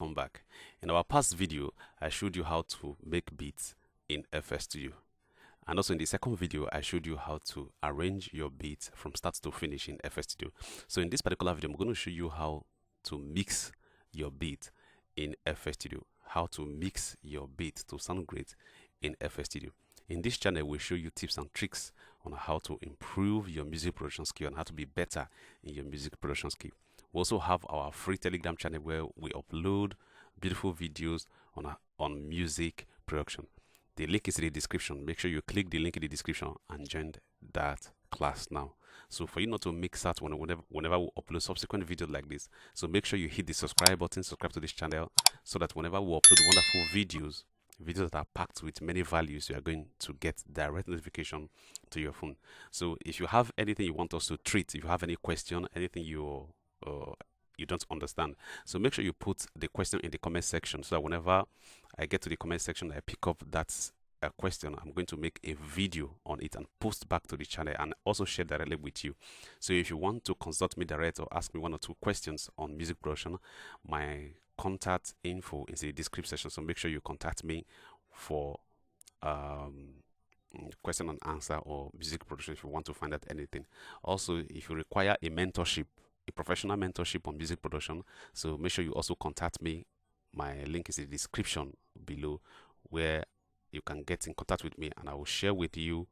Welcome back. In our past video, I showed you how to make beats in FL Studio. And also in the second video, I showed you how to arrange your beats from start to finish in FL Studio. So in this particular video, I'm going to show you how to mix your beat in FL Studio. How to mix your beat to sound great in FL Studio. In this channel, we'll show you tips and tricks on how to improve your music production skill and how to be better in your music production skill. We also have our free Telegram channel where we upload beautiful videos on music production. The link is in the description. Make sure you click the link in the description and join that class now. So for you not to miss out whenever we upload subsequent videos like this, so make sure you hit the subscribe button, subscribe to this channel, so that whenever we upload wonderful videos that are packed with many values, you are going to get direct notification to your phone. So if you have anything you want us to treat, if you have any question, anything you don't understand, so make sure you put the question in the comment section, so that whenever I get to the comment section, I pick up that question. I'm going to make a video on it and post back to the channel and also share directly with you. So if you want to consult me direct or ask me one or two questions on music production, my contact info is in the description section, so make sure you contact me for question and answer or music production if you want to find out anything. Also, if you require a mentorship, a professional mentorship on music production, so make sure you also contact me. My link is in the description below, where you can get in contact with me and I will share with you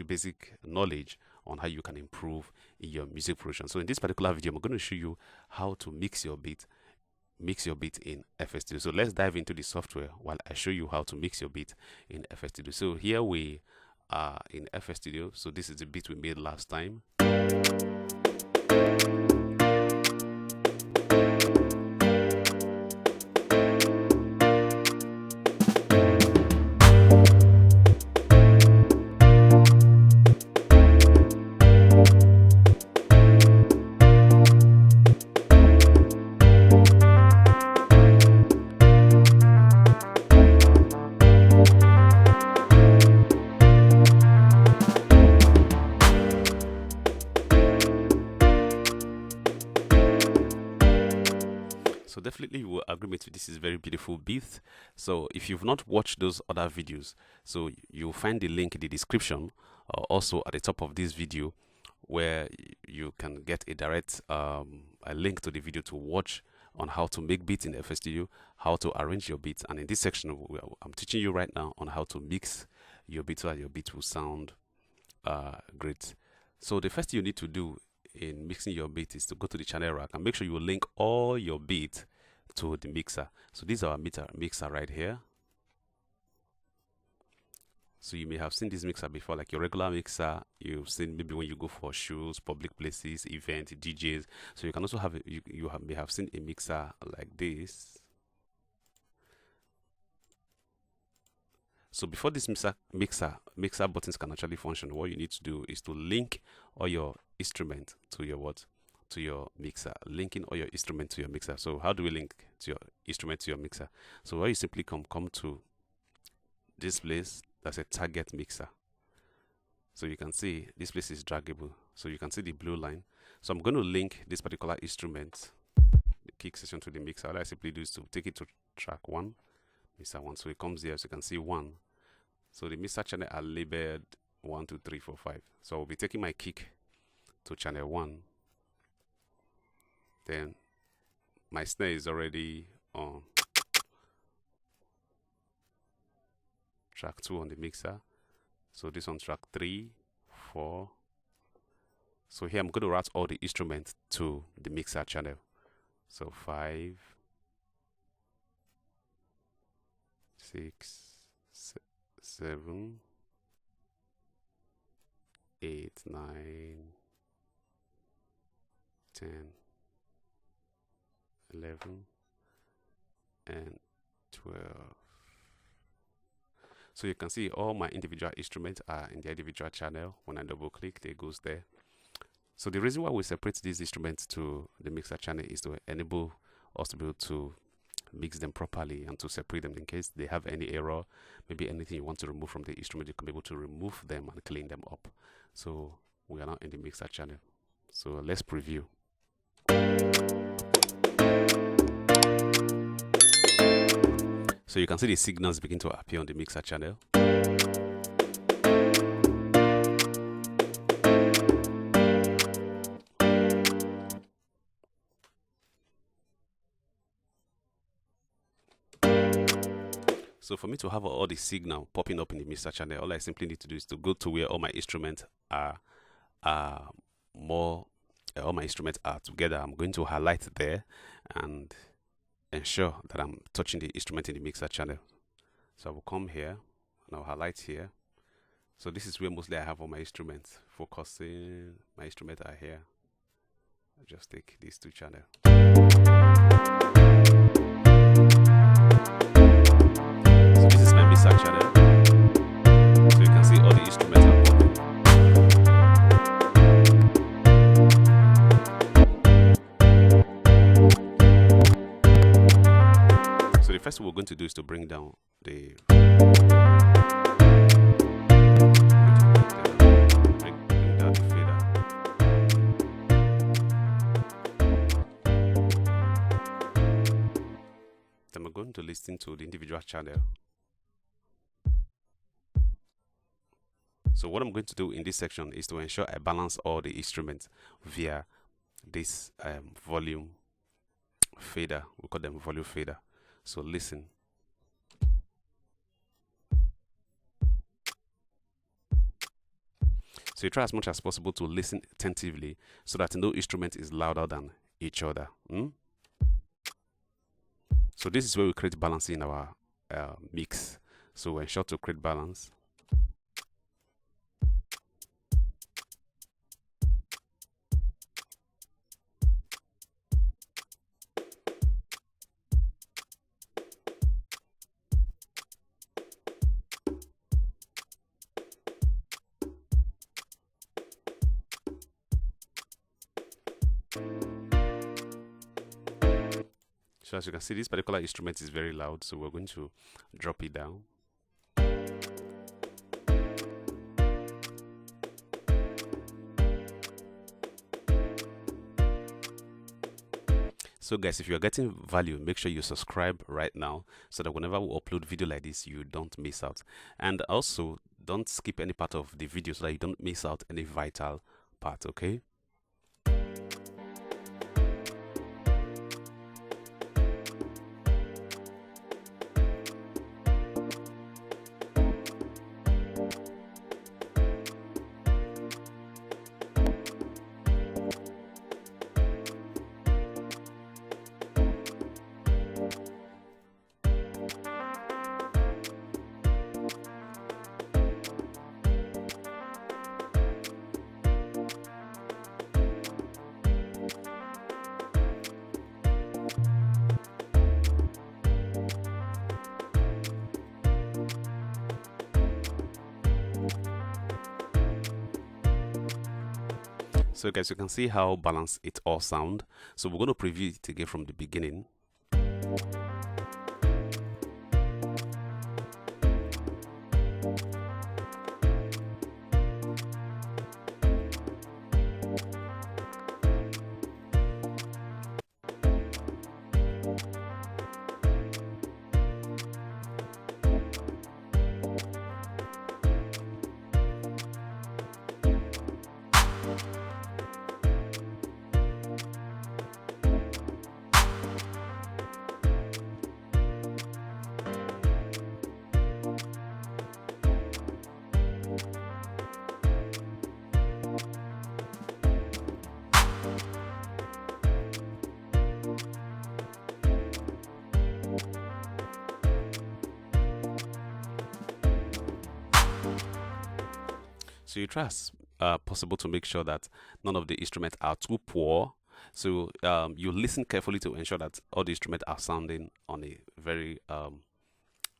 basic knowledge on how you can improve in your music production. So in this particular video, I'm going to show you how to mix your beat in FL Studio. So let's dive into the software while I show you how to mix your beat in FL Studio. So here we are in FL Studio. So this is the beat we made last time. So definitely you will agree with me, this is very beautiful beat. So if you've not watched those other videos, so you'll find the link in the description, also at the top of this video, where you can get a direct a link to the video to watch on how to make beats in FL Studio, how to arrange your beats. And in this section, I'm teaching you right now on how to mix your beat so that your beat will sound great. So the first thing you need to do in mixing your beat is to go to the channel rack and make sure you link all your beat to the mixer. So this is our mixer right here. So you may have seen this mixer before, like your regular mixer you've seen maybe when you go for shows, public places, events, DJs. So you can also have may have seen a mixer like this. So before this mixer buttons can actually function, what you need to do is to link all your instrument to your mixer. Linking all your instrument to your mixer. So how do we link to your instrument to your mixer? So where you simply come to this place, that's a target mixer. So you can see this place is draggable. So you can see the blue line. So I'm going to link this particular instrument, the kick section, to the mixer. All I simply do is to take it to track 1, mixer 1. So it comes here, so you can see 1. So the mixer channel are labeled 1, 2, 3, 4, 5. So I'll be taking my kick to channel 1. Then my snare is already on track 2 on the mixer. So this on track 3, 4. So here I'm going to route all the instruments to the mixer channel. So 5, 6, 7, 8, 9, 10, 11, and 12. So you can see all my individual instruments are in the individual channel. When I double click, they goes there. So the reason why we separate these instruments to the mixer channel is to enable us to be able to mix them properly and to separate them in case they have any error, maybe anything you want to remove from the instrument, you can be able to remove them and clean them up. So we are now in the mixer channel. So let's preview. So you can see the signals begin to appear on the mixer channel. So for me to have all the signal popping up in the mixer channel, all I simply need to do is to go to where all my instruments are all my instruments are together. I'm going to highlight there and ensure that I'm touching the instrument in the mixer channel. So I will come here and I'll highlight here. So this is where mostly I have all my instruments. Focusing, my instruments are here. I'll just take these two channels. So this is my mixer channel. So you can see all the instruments are popping. So the first thing we're going to do is to bring down the fader. Then we're going to listen to the individual channel. So what I'm going to do in this section is to ensure I balance all the instruments via this volume fader. We call them volume fader. So listen. So you try as much as possible to listen attentively so that no instrument is louder than each other. So this is where we create balance in our mix. So we ensure to create balance. So as you can see, this particular instrument is very loud, so we're going to drop it down. So guys, if you're getting value, make sure you subscribe right now so that whenever we upload video like this, you don't miss out. And also, don't skip any part of the video so that you don't miss out any vital part, okay? So guys, you can see how balanced it all sound. So we're going to preview it again from the beginning. So you try as possible to make sure that none of the instruments are too poor. So you listen carefully to ensure that all the instruments are sounding on a very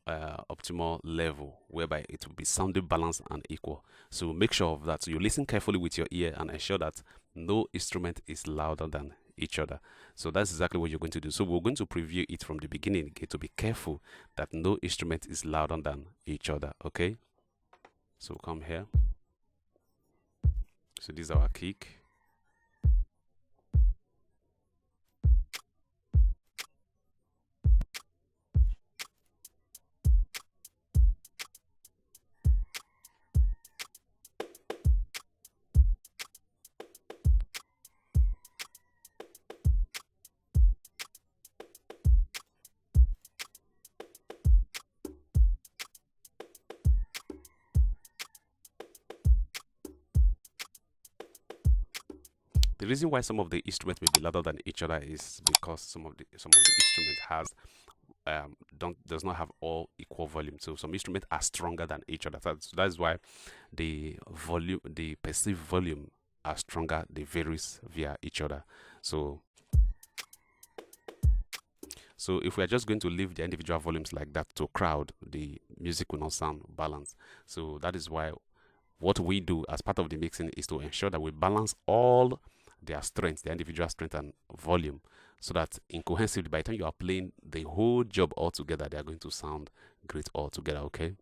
optimal level, whereby it will be sounding balanced and equal. So make sure of that. So you listen carefully with your ear and ensure that no instrument is louder than each other. So that's exactly what you're going to do. So we're going to preview it from the beginning again to be careful that no instrument is louder than each other. Okay, so come here. So this is our kick. The reason why some of the instruments may be louder than each other is because some of the instruments has does not have all equal volume. So some instruments are stronger than each other. That's why the perceived volume are stronger. They varies via each other. So if we are just going to leave the individual volumes like that to crowd, the music will not sound balanced. So that is why what we do as part of the mixing is to ensure that we balance all their strengths, their individual strength and volume, so that incohesively, by the time you are playing the whole job all together, they are going to sound great all together. Okay.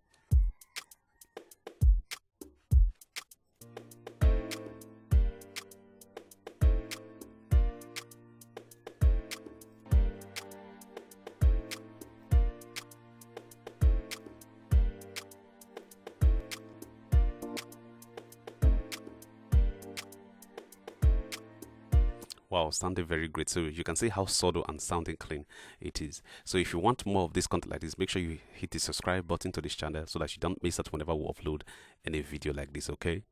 Wow, sounding very great. So you can see how subtle and sounding clean it is. So if you want more of this content like this, make sure you hit the subscribe button to this channel so that you don't miss out whenever we upload any video like this. Okay.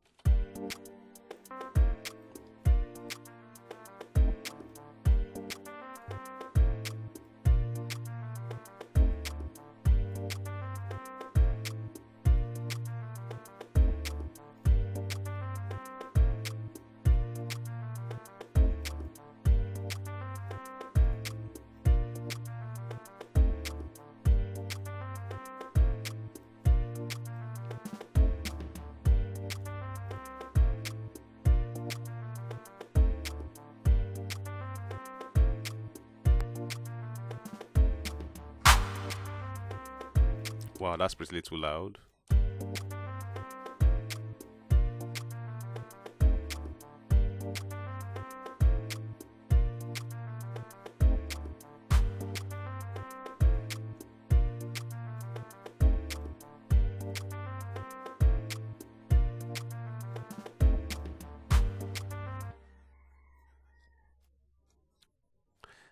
Wow, that's pretty too loud.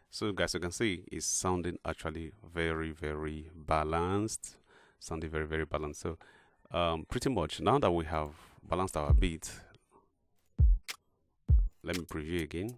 So guys, you can see it's sounding actually very, very balanced. Sounding very, very balanced. So pretty much now that we have balanced our beat, let me preview again.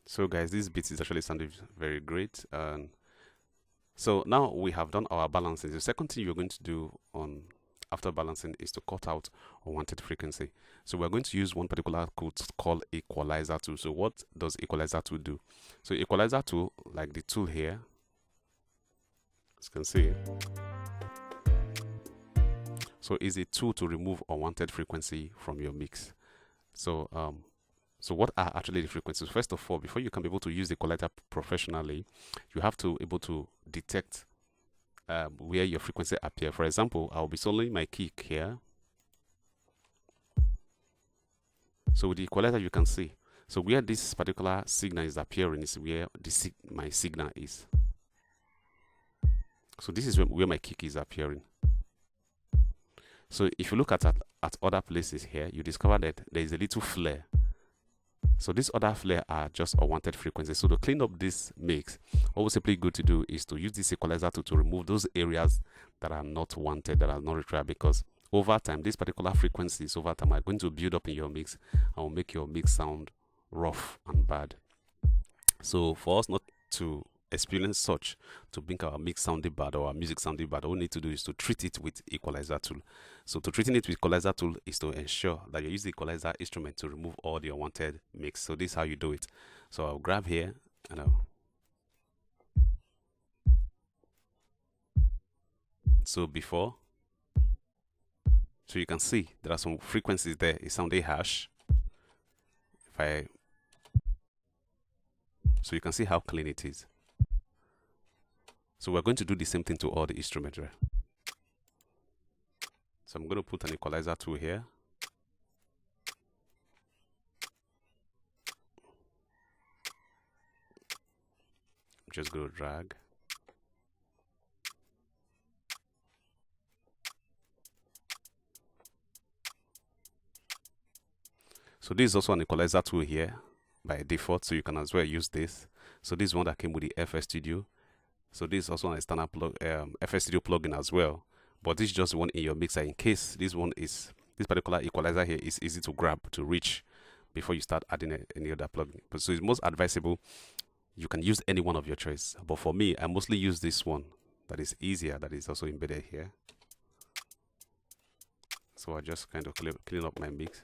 So guys, this beat is actually sounding very great. So now we have done our balancing. The second thing you're going to do after balancing is to cut out unwanted frequency. So we're going to use one particular tool called equalizer tool. So what does equalizer tool do? So equalizer tool, like the tool here, as you can see, so is a tool to remove unwanted frequency from your mix. So so what are actually the frequencies? First of all, before you can be able to use the equalizer professionally, you have to be able to detect where your frequency appear. For example, I'll be soloing my kick here. So with the equalizer, you can see. So where this particular signal is appearing is where my signal is. So this is where my kick is appearing. So if you look at other places here, you discover that there is a little flare. So these other flare are just unwanted frequencies. So to clean up this mix, what we're simply good to do is to use this equalizer to remove those areas that are not wanted, that are not required, because over time, these particular frequencies over time are going to build up in your mix and will make your mix sound rough and bad. So for us not to experience such, to make our mix sounding bad or our music sounding bad, all we need to do is to treat it with equalizer tool. So to treating it with equalizer tool is to ensure that you use the equalizer instrument to remove all the unwanted mix. So this is how you do it. So I'll grab here and so you can see there are some frequencies there. It's sounding harsh. So you can see how clean it is. So we're going to do the same thing to all the instruments, right? So I'm going to put an equalizer tool here. I'm just going to drag. So this is also an equalizer tool here by default, so you can as well use this. So this is one that came with the FL Studio. So this is also an external FL Studio plugin as well. But this is just one in your mixer in case this particular equalizer here is easy to grab, to reach before you start adding any other plugin. But so it's most advisable you can use any one of your choice. But for me, I mostly use this one that is easier, that is also embedded here. So I just kind of clean up my mix.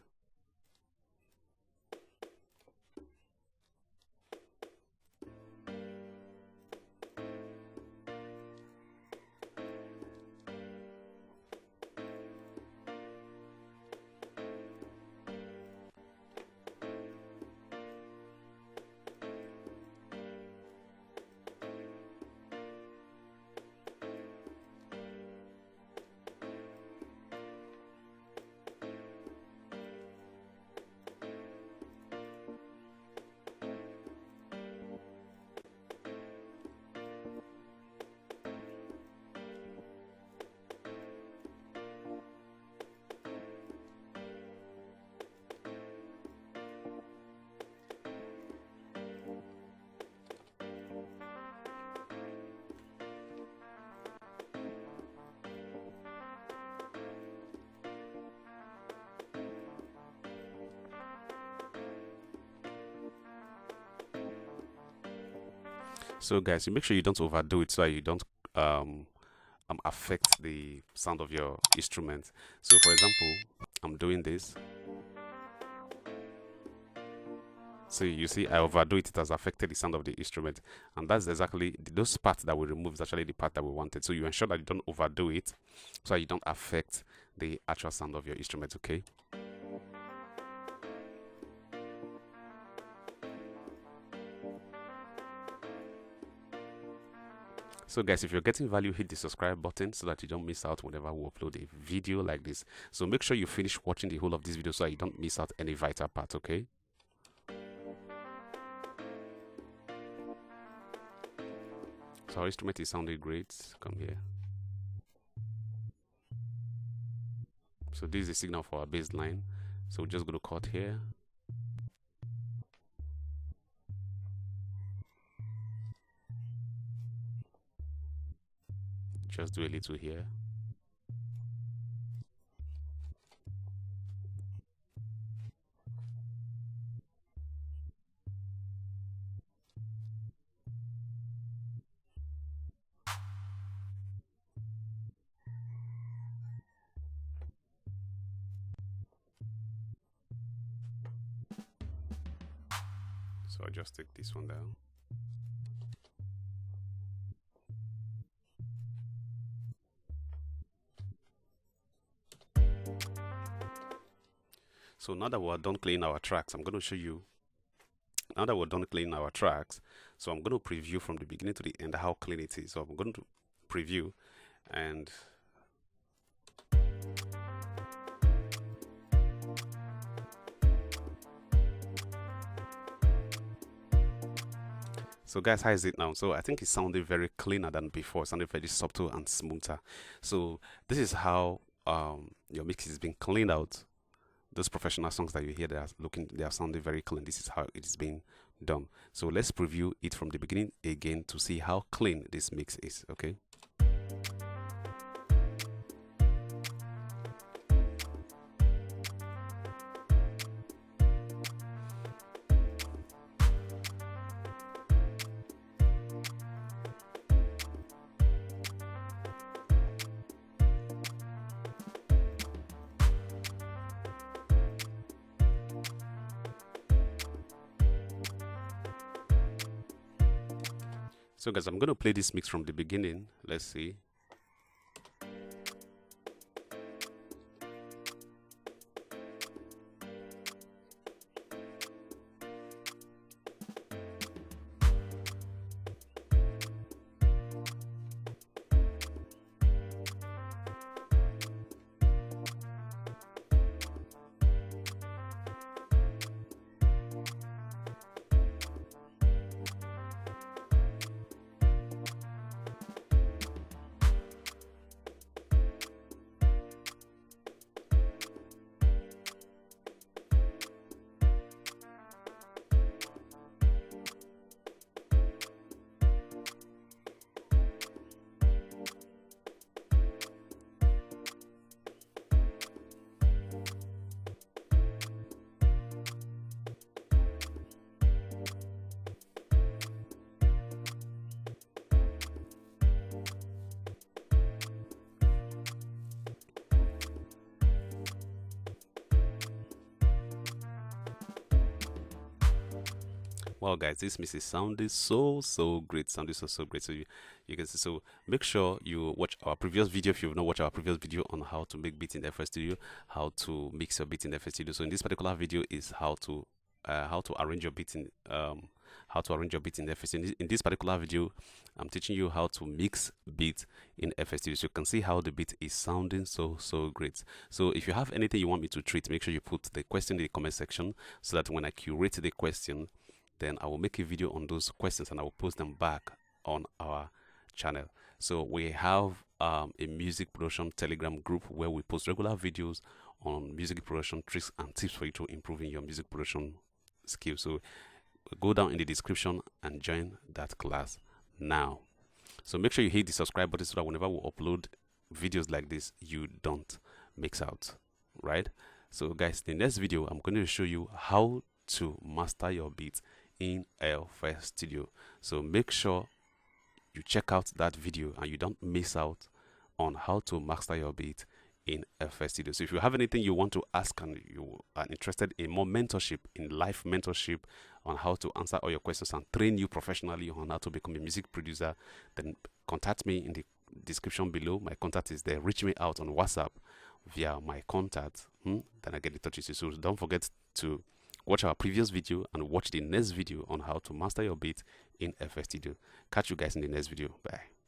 So guys, you make sure you don't overdo it so that you don't affect the sound of your instrument. So for example, I'm doing this. So you see, I overdo it, it has affected the sound of the instrument. And that's exactly, those parts that we remove is actually the part that we wanted. So you ensure that you don't overdo it so that you don't affect the actual sound of your instrument, okay? So guys, if you're getting value, hit the subscribe button so that you don't miss out whenever we upload a video like this. So make sure you finish watching the whole of this video so that you don't miss out any vital part, okay? So our instrument is sounding great. Come here. So this is the signal for our bass line. So we're just going to cut here. Just do a little here. So I'll just take this one down. So now that we're done cleaning our tracks, I'm going to show you. Now that we're done cleaning our tracks, so I'm going to preview from the beginning to the end how clean it is. So I'm going to preview and so guys, how is it now? So I think it sounded very cleaner than before. It sounded very subtle and smoother. So this is how your mix is being cleaned out. Those professional songs that you hear, they are sounding very clean. This is how it is being done. So let's preview it from the beginning again to see how clean this mix is, okay? So guys, I'm going to play this mix from the beginning. Let's see. Wow, guys, this mix is sounding so great, sounding so great. So you can see. So make sure you watch our previous video if you've not watched our previous video on how to make beats in FL Studio, how to mix your beat in FL Studio. So in this particular video is how to arrange your beat in FL Studio. In this particular video, I'm teaching you how to mix beat in FL Studio. So you can see how the beat is sounding so great. So if you have anything you want me to treat, make sure you put the question in the comment section so that when I curate the question, then I will make a video on those questions and I will post them back on our channel. So we have a music production Telegram group where we post regular videos on music production tricks and tips for you to improve in your music production skills. So go down in the description and join that class now. So make sure you hit the subscribe button so that whenever we upload videos like this, you don't mix out, right? So guys, the next video I'm going to show you how to master your beats in FL Studio. So make sure you check out that video and you don't miss out on how to master your beat in FL Studio. So if you have anything you want to ask and you are interested in more mentorship, in life mentorship on how to answer all your questions and train you professionally on how to become a music producer, then contact me in the description below. My contact is there. Reach me out on WhatsApp via my contact. Then I get in touch with you. So don't forget to watch our previous video and watch the next video on how to master your beat in FL Studio. Catch you guys in the next video. Bye.